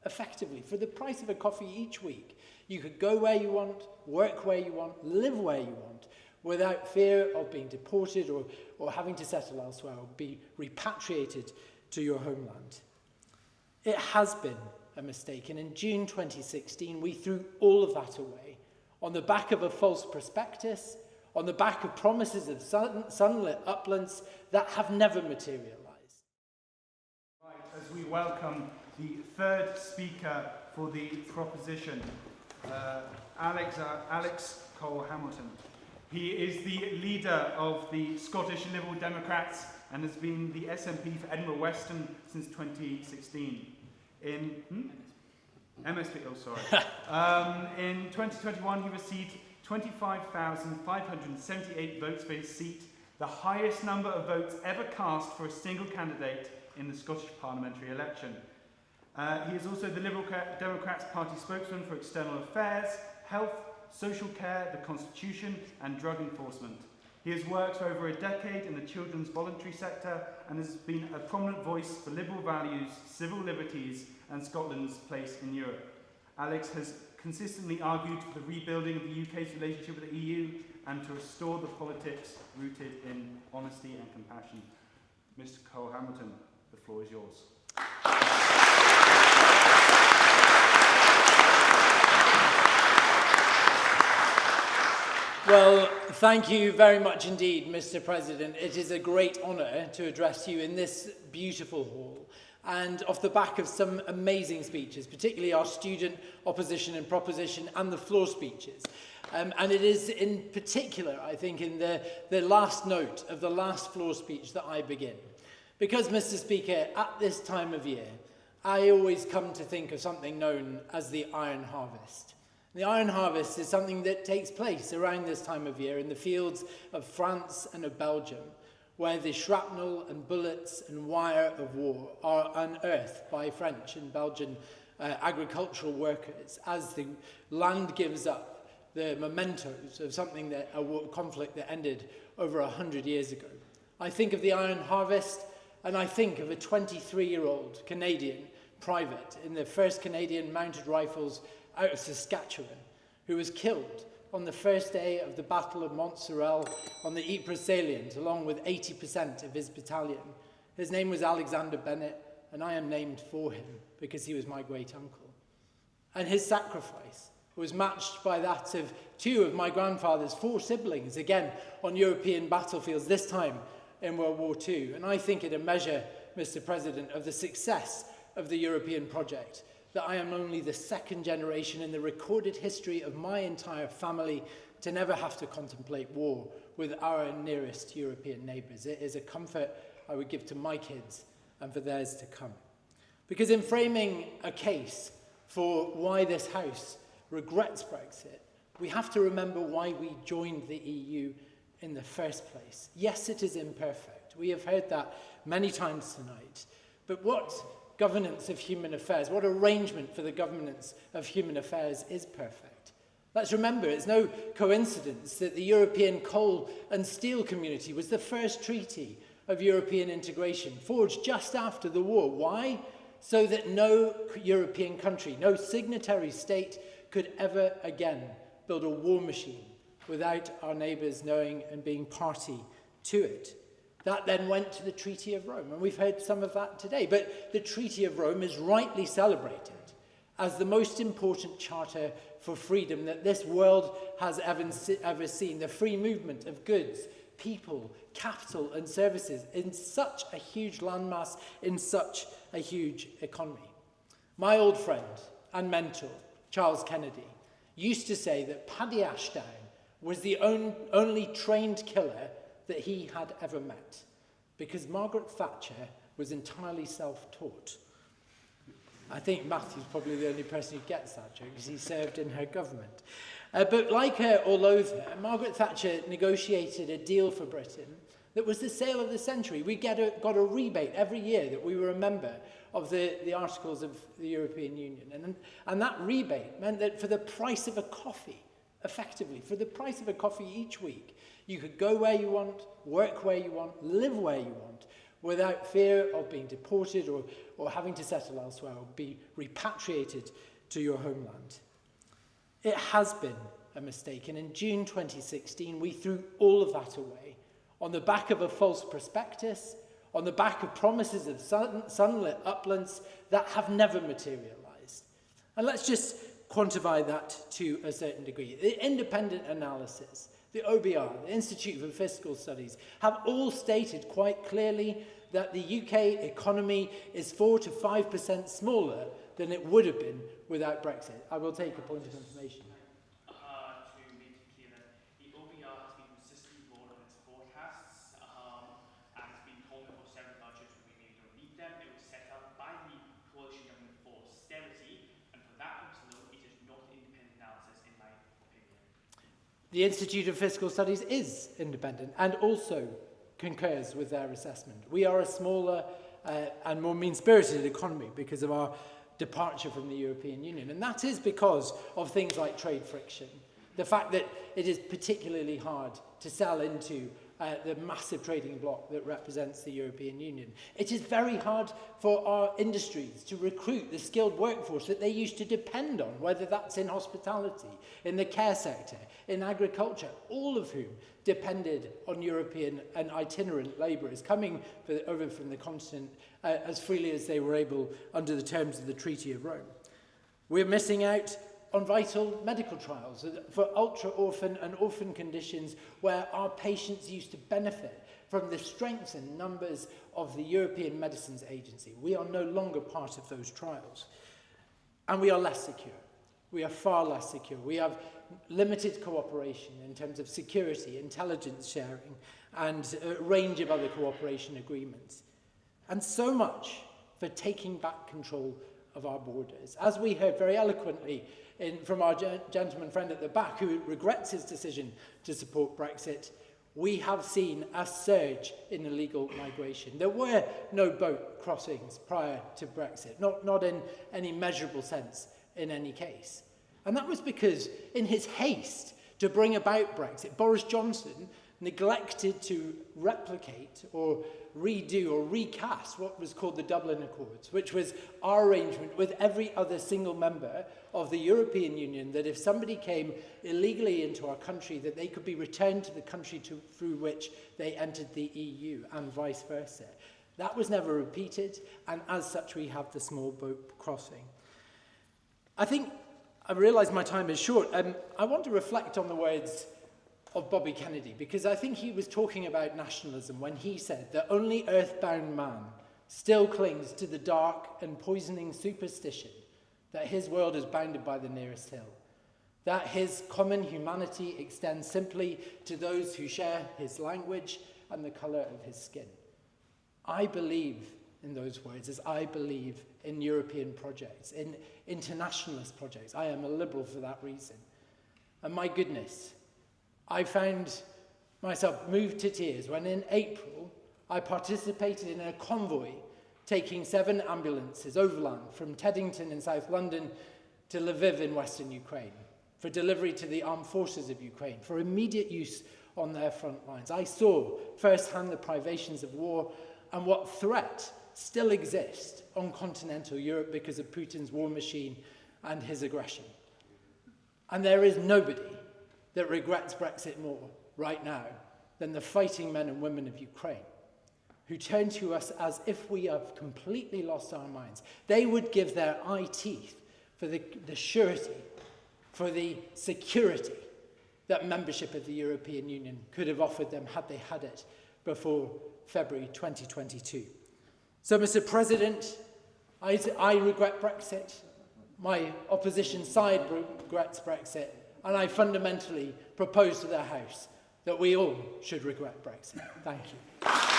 effectively, for the price of a coffee each week, you could go where you want, work where you want, live where you want, without fear of being deported or having to settle elsewhere or be repatriated to your homeland. It has been a mistake, and in June 2016, we threw all of that away on the back of a false prospectus, on the back of promises of sunlit uplands that have never materialized. Right, as we welcome the third speaker for the proposition, Alex Cole-Hamilton. He is the leader of the Scottish Liberal Democrats and has been the SNP for Edinburgh West since 2016. MSP, oh sorry. In 2021, he received 25,578 votes for his seat, the highest number of votes ever cast for a single candidate in the Scottish parliamentary election. He is also the Liberal Democrats Party spokesman for external affairs, health, social care, the Constitution and drug enforcement. He has worked for over a decade in the children's voluntary sector and has been a prominent voice for liberal values, civil liberties and Scotland's place in Europe. Alex has consistently argued for the rebuilding of the UK's relationship with the EU and to restore the politics rooted in honesty and compassion. Mr. Cole-Hamilton, the floor is yours. Well, thank you very much indeed, Mr. President. It is a great honour to address you in this beautiful hall, and off the back of some amazing speeches, particularly our student opposition and proposition and the floor speeches. And it is in particular, I think, in the last note of the last floor speech that I begin. Because, Mr. Speaker, at this time of year, I always come to think of something known as the iron harvest. The iron harvest is something that takes place around this time of year in the fields of France and of Belgium, where the shrapnel and bullets and wire of war are unearthed by French and Belgian agricultural workers as the land gives up the mementos of something that a conflict that ended over 100 years ago. I think of the iron harvest, and I think of a 23-year-old Canadian private in the 1st Canadian Mounted Rifles out of Saskatchewan, who was killed on the first day of the Battle of Montserrat on the Ypres salient, along with 80% of his battalion. His name was Alexander Bennett, and I am named for him because he was my great-uncle. And his sacrifice was matched by that of 2 of my grandfather's 4 siblings, again on European battlefields, this time in World War II. And I think it a measure, Mr. President, of the success of the European project, that I am only the 2nd generation in the recorded history of my entire family to never have to contemplate war with our nearest European neighbours. It is a comfort I would give to my kids and for theirs to come. Because in framing a case for why this House regrets Brexit, we have to remember why we joined the EU in the first place. Yes, it is imperfect. We have heard that many times tonight. But what governance of human affairs, what arrangement for the governance of human affairs is perfect? Let's remember, it's no coincidence that the European coal and steel community was the first treaty of European integration, forged just after the war. Why? So that no European country, no signatory state could ever again build a war machine without our neighbours knowing and being party to it. That then went to the Treaty of Rome, and we've heard some of that today. But the Treaty of Rome is rightly celebrated as the most important charter for freedom that this world has ever seen. The free movement of goods, people, capital and services in such a huge landmass, in such a huge economy. My old friend and mentor, Charles Kennedy, used to say that Paddy Ashdown was the only trained killer that he had ever met, because Margaret Thatcher was entirely self-taught. I think Matthew's probably the only person who gets that joke, because he served in her government. But like her or loathe her, Margaret Thatcher negotiated a deal for Britain that was the sale of the century. We got a rebate every year that we were a member of the Articles of the European Union. And that rebate meant that for the price of a coffee, effectively, for the price of a coffee each week, you could go where you want, work where you want, live where you want, without fear of being deported or having to settle elsewhere or be repatriated to your homeland. It has been a mistake, and in June 2016 we threw all of that away on the back of a false prospectus, on the back of promises of sunlit uplands that have never materialised. And let's just quantify that to a certain degree. The independent analysis, the OBR, the Institute for Fiscal Studies, have all stated quite clearly that the UK economy is 4 to 5% smaller than it would have been without Brexit. I will take a point of information. To make it clear that the OBR has been consistently wrong on its forecasts and has been calling for several budgets when we don't need them. It was set up by the coalition government for austerity, and for that purpose alone, it is not an independent analysis in my opinion. The Institute of Fiscal Studies is independent and also concurs with their assessment. We are a smaller and more mean-spirited economy because of our departure from the European Union. And that is because of things like trade friction. The fact that it is particularly hard to sell into the massive trading bloc that represents the European Union. It is very hard for our industries to recruit the skilled workforce that they used to depend on, whether that's in hospitality, in the care sector, in agriculture, all of whom depended on European and itinerant labourers coming over from the continent as freely as they were able under the terms of the Treaty of Rome. We're missing out on vital medical trials for ultra-orphan and orphan conditions where our patients used to benefit from the strength and numbers of the European Medicines Agency. We are no longer part of those trials. And we are less secure. We are far less secure. We have limited cooperation in terms of security, intelligence sharing, and a range of other cooperation agreements. And so much for taking back control of our borders. As we heard very eloquently from our gentleman friend at the back, who regrets his decision to support Brexit, we have seen a surge in illegal migration. There were no boat crossings prior to Brexit, not in any measurable sense in any case. And that was because, in his haste to bring about Brexit, Boris Johnson neglected to replicate or redo or recast what was called the Dublin Accords, which was our arrangement with every other single member of the European Union that if somebody came illegally into our country, that they could be returned to the country through which they entered the EU and vice versa. That was never repeated, and as such we have the small boat crossing. I realise my time is short. I want to reflect on the words of Bobby Kennedy, because I think he was talking about nationalism when he said that only earthbound man still clings to the dark and poisoning superstition that his world is bounded by the nearest hill, that his common humanity extends simply to those who share his language and the colour of his skin. I believe in those words as I believe in European projects, in internationalist projects. I am a liberal for that reason. And my goodness, I found myself moved to tears when in April I participated in a convoy taking 7 ambulances overland from Teddington in South London to Lviv in Western Ukraine for delivery to the armed forces of Ukraine for immediate use on their front lines. I saw firsthand the privations of war and what threat still exists on continental Europe because of Putin's war machine and his aggression. And there is nobody that regrets Brexit more right now than the fighting men and women of Ukraine, who turn to us as if we have completely lost our minds. They would give their eye teeth for the surety, for the security that membership of the European Union could have offered them had they had it before February 2022. So, Mr. President, I regret Brexit. My opposition side regrets Brexit. And I fundamentally propose to the House that we all should regret Brexit. Thank you.